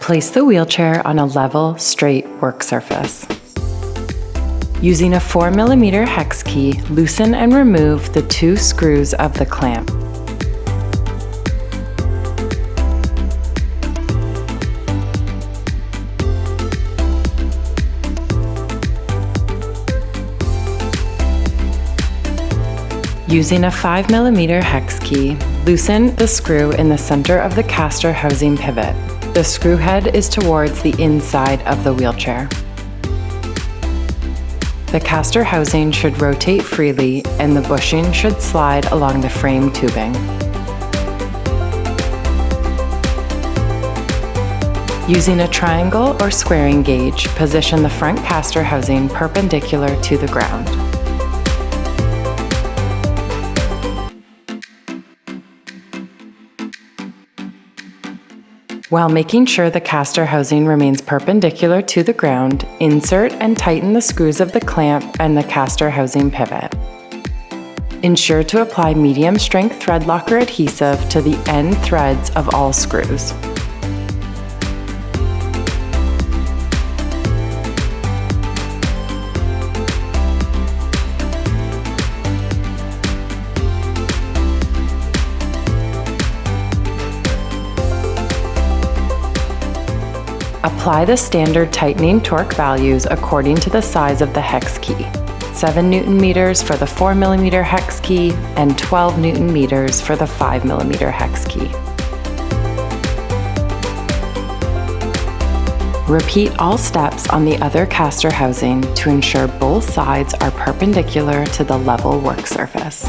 Place the wheelchair on a level, straight work surface. Using a 4mm hex key, loosen and remove the 2 screws of the clamp. Using a 5mm hex key, loosen the screw in the center of the caster housing pivot. The screw head is towards the inside of the wheelchair. The caster housing should rotate freely and the bushing should slide along the frame tubing. Using a triangle or squaring gauge, position the front caster housing perpendicular to the ground. While making sure the caster housing remains perpendicular to the ground, insert and tighten the screws of the clamp and the caster housing pivot. Ensure to apply medium-strength thread locker adhesive to the end threads of all screws. Apply the standard tightening torque values according to the size of the hex key. 7 Nm for the 4mm hex key and 12 Nm for the 5mm hex key. Repeat all steps on the other caster housing to ensure both sides are perpendicular to the level work surface.